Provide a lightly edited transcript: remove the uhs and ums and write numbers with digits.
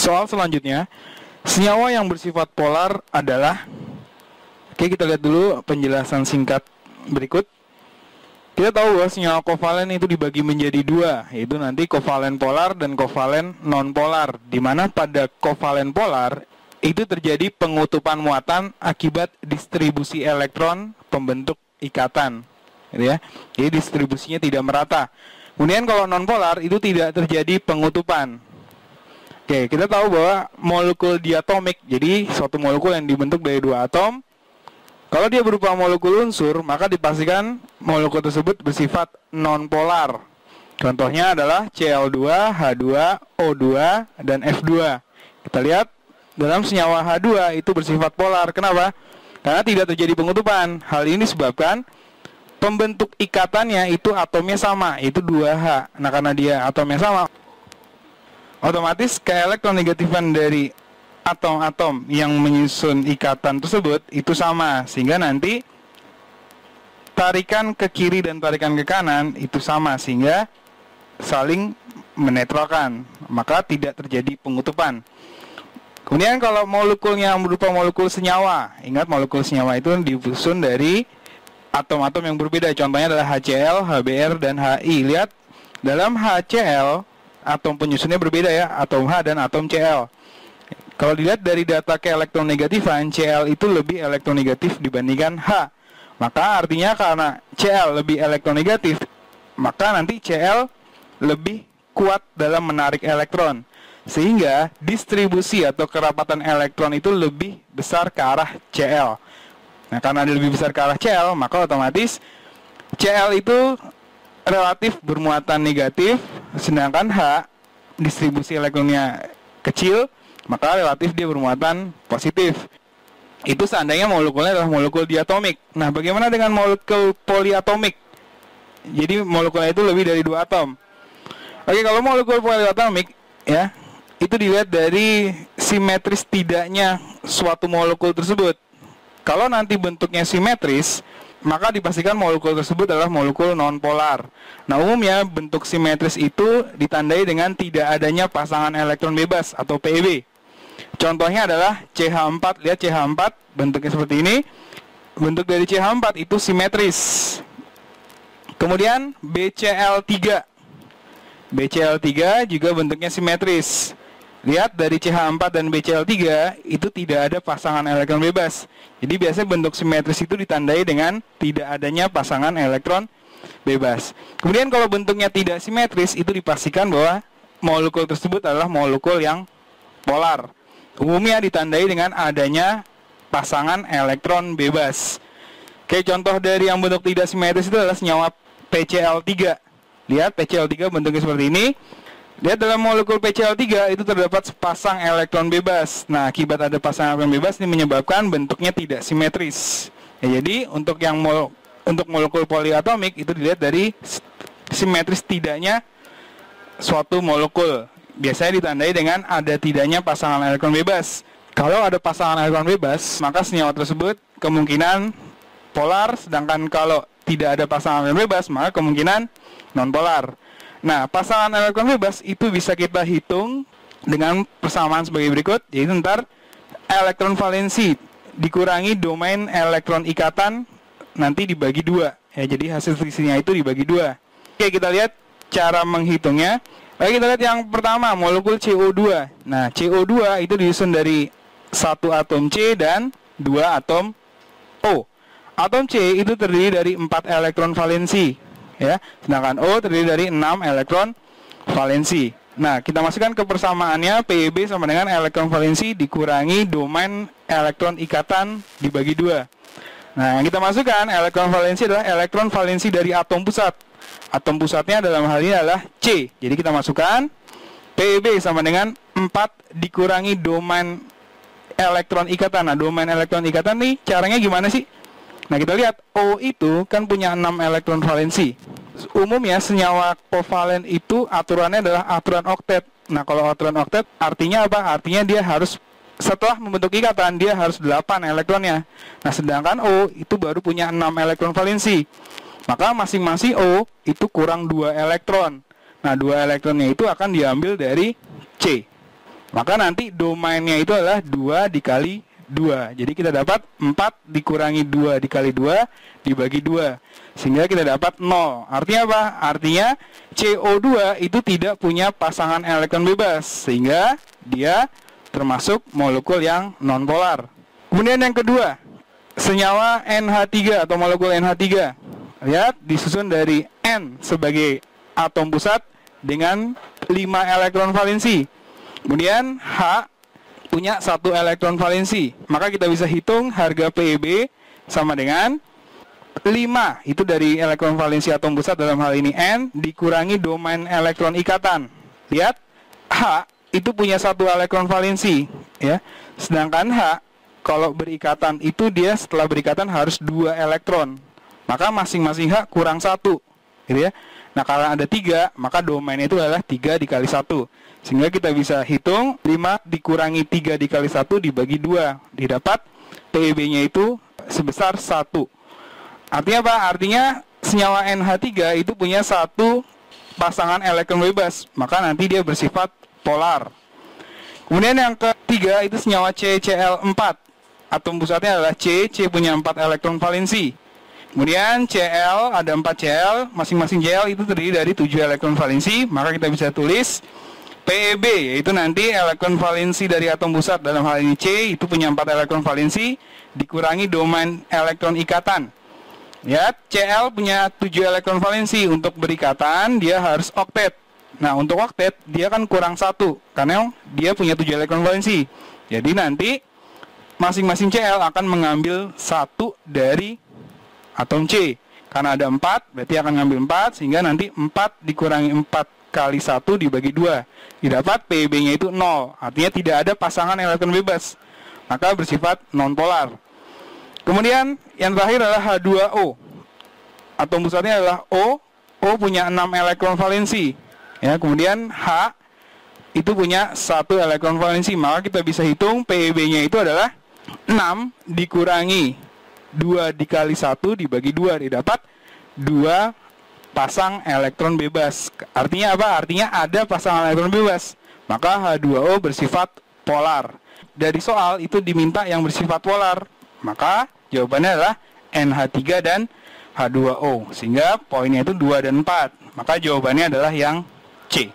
Soal selanjutnya, senyawa yang bersifat polar adalah, oke, kita lihat dulu penjelasan singkat berikut. Kita tahu bahwa senyawa kovalen itu dibagi menjadi dua, yaitu nanti kovalen polar dan kovalen non-polar, di mana pada kovalen polar itu terjadi pengutupan muatan akibat distribusi elektron pembentuk ikatan, gitu ya. Jadi distribusinya tidak merata. Kemudian kalau non-polar itu tidak terjadi pengutupan. Oke, kita tahu bahwa molekul diatomik, jadi suatu molekul yang dibentuk dari dua atom, kalau dia berupa molekul unsur, maka dipastikan molekul tersebut bersifat non-polar. Contohnya adalah Cl2, H2, O2, dan F2. Kita lihat, dalam senyawa H2 itu bersifat polar. Kenapa? Karena tidak terjadi pengutupan. Hal ini disebabkan pembentuk ikatannya itu atomnya sama, itu 2H. Nah, karena dia atomnya sama, otomatis keelektronegatifan dari atom-atom yang menyusun ikatan tersebut itu sama, sehingga nanti tarikan ke kiri dan tarikan ke kanan itu sama, sehingga saling menetralkan, maka tidak terjadi pengutupan. Kemudian kalau molekulnya berupa molekul senyawa, ingat molekul senyawa itu disusun dari atom-atom yang berbeda, contohnya adalah HCl, HBr, dan HI. Lihat, dalam HCl atom penyusunnya berbeda ya, atom H dan atom Cl. Kalau dilihat dari data keelektronegatifan, Cl itu lebih elektronegatif dibandingkan H. Maka artinya karena Cl lebih elektronegatif, maka nanti Cl lebih kuat dalam menarik elektron. Sehingga distribusi atau kerapatan elektron itu lebih besar ke arah Cl. Nah, karena lebih besar ke arah Cl, maka otomatis Cl itu relatif bermuatan negatif, sedangkan H distribusi elektronnya kecil, maka relatif dia bermuatan positif. Itu seandainya molekulnya adalah molekul diatomik. Nah, bagaimana dengan molekul poliatomik? Jadi molekulnya itu lebih dari 2 atom. Oke, kalau molekul poliatomik ya, itu dilihat dari simetris tidaknya suatu molekul tersebut. Kalau nanti bentuknya simetris, maka dipastikan molekul tersebut adalah molekul non-polar. Nah, umumnya bentuk simetris itu ditandai dengan tidak adanya pasangan elektron bebas atau PEB. Contohnya adalah CH4. Lihat CH4, bentuknya seperti ini. Bentuk dari CH4 itu simetris. Kemudian BCl3. BCl3 juga bentuknya simetris. Lihat dari CH4 dan BCl3 itu tidak ada pasangan elektron bebas. Jadi biasanya bentuk simetris itu ditandai dengan tidak adanya pasangan elektron bebas. Kemudian kalau bentuknya tidak simetris, itu dipastikan bahwa molekul tersebut adalah molekul yang polar. Umumnya ditandai dengan adanya pasangan elektron bebas. Oke, contoh dari yang bentuk tidak simetris itu adalah senyawa PCl3. Lihat PCl3 bentuknya seperti ini. Lihat dalam molekul PCl3 itu terdapat sepasang elektron bebas. Nah, akibat ada pasang elektron bebas ini menyebabkan bentuknya tidak simetris. Ya, jadi untuk molekul poliatomik itu dilihat dari simetris tidaknya suatu molekul. Biasanya ditandai dengan ada tidaknya pasangan elektron bebas. Kalau ada pasangan elektron bebas, maka senyawa tersebut kemungkinan polar, sedangkan kalau tidak ada pasangan elektron bebas, maka kemungkinan non-polar. Nah, pasangan elektron bebas itu bisa kita hitung dengan persamaan sebagai berikut, yaitu ntar elektron valensi dikurangi domain elektron ikatan nanti dibagi 2. Ya, jadi hasil selisihnya itu dibagi 2. Oke, kita lihat cara menghitungnya. Oke, kita lihat yang pertama, molekul CO2. Nah, CO2 itu disusun dari 1 atom C dan 2 atom O. Atom C itu terdiri dari 4 elektron valensi. Ya, sedangkan O terdiri dari 6 elektron valensi. Nah, kita masukkan ke persamaannya, PEB sama dengan elektron valensi dikurangi domain elektron ikatan dibagi 2. Nah, yang kita masukkan elektron valensi adalah elektron valensi dari atom pusat. Atom pusatnya dalam hal ini adalah C. Jadi kita masukkan PEB sama dengan 4 dikurangi domain elektron ikatan. Nah, domain elektron ikatan nih caranya gimana sih? Nah, kita lihat O itu kan punya 6 elektron valensi. Umumnya senyawa kovalen itu aturannya adalah aturan oktet. Nah, kalau aturan oktet artinya apa? Artinya dia harus setelah membentuk ikatan dia harus 8 elektronnya. Nah, sedangkan O itu baru punya 6 elektron valensi. Maka masing-masing O itu kurang 2 elektron. Nah, 2 elektronnya itu akan diambil dari C. Maka nanti domainnya itu adalah 2 dikali 2. Jadi kita dapat 4 dikurangi 2 dikali 2 dibagi 2. Sehingga kita dapat 0. Artinya apa? Artinya CO2 itu tidak punya pasangan elektron bebas. Sehingga dia termasuk molekul yang nonpolar. Kemudian yang kedua, senyawa NH3 atau molekul NH3. Lihat, disusun dari N sebagai atom pusat dengan 5 elektron valensi. Kemudian H punya 1 elektron valensi. Maka kita bisa hitung harga PeB sama dengan 5. Itu dari elektron valensi atom pusat, dalam hal ini N, dikurangi domain elektron ikatan. Lihat, H itu punya 1 elektron valensi, ya. Sedangkan H kalau berikatan itu dia setelah berikatan harus 2 elektron. Maka masing-masing H kurang 1, gitu ya. Nah, kalau ada 3, maka domainnya itu adalah 3 dikali 1. Sehingga kita bisa hitung 5 dikurangi 3 dikali 1 dibagi 2. Didapat PeB-nya itu sebesar 1. Artinya apa? Artinya senyawa NH3 itu punya 1 pasangan elektron bebas. Maka nanti dia bersifat polar. Kemudian yang ketiga itu senyawa CCl4. Atom pusatnya adalah C punya 4 elektron valensi. Kemudian Cl, ada 4 Cl, masing-masing Cl itu terdiri dari 7 elektron valensi. Maka kita bisa tulis PeB, yaitu nanti elektron valensi dari atom pusat, dalam hal ini C, itu punya 4 elektron valensi, dikurangi domain elektron ikatan. Ya, Cl punya 7 elektron valensi, untuk berikatan dia harus oktet. Nah, untuk oktet dia kan kurang 1, karena dia punya 7 elektron valensi. Jadi nanti masing-masing Cl akan mengambil 1 dari atom C. Karena ada 4, berarti akan ngambil 4, sehingga nanti 4 dikurangi 4 kali 1 dibagi 2. Didapat PeB-nya itu 0. Artinya tidak ada pasangan elektron bebas. Maka bersifat nonpolar. Kemudian yang terakhir adalah H2O. Atom pusatnya adalah O. O punya 6 elektron valensi. Ya, kemudian H itu punya 1 elektron valensi. Maka kita bisa hitung PeB-nya itu adalah 6 dikurangi 2 dikali 1 dibagi 2. Didapat 2 pasang elektron bebas. Artinya apa? Artinya ada pasangan elektron bebas. Maka H2O bersifat polar. Dari soal itu diminta yang bersifat polar. Maka jawabannya adalah NH3 dan H2O. Sehingga poinnya itu 2 dan 4. Maka jawabannya adalah yang C.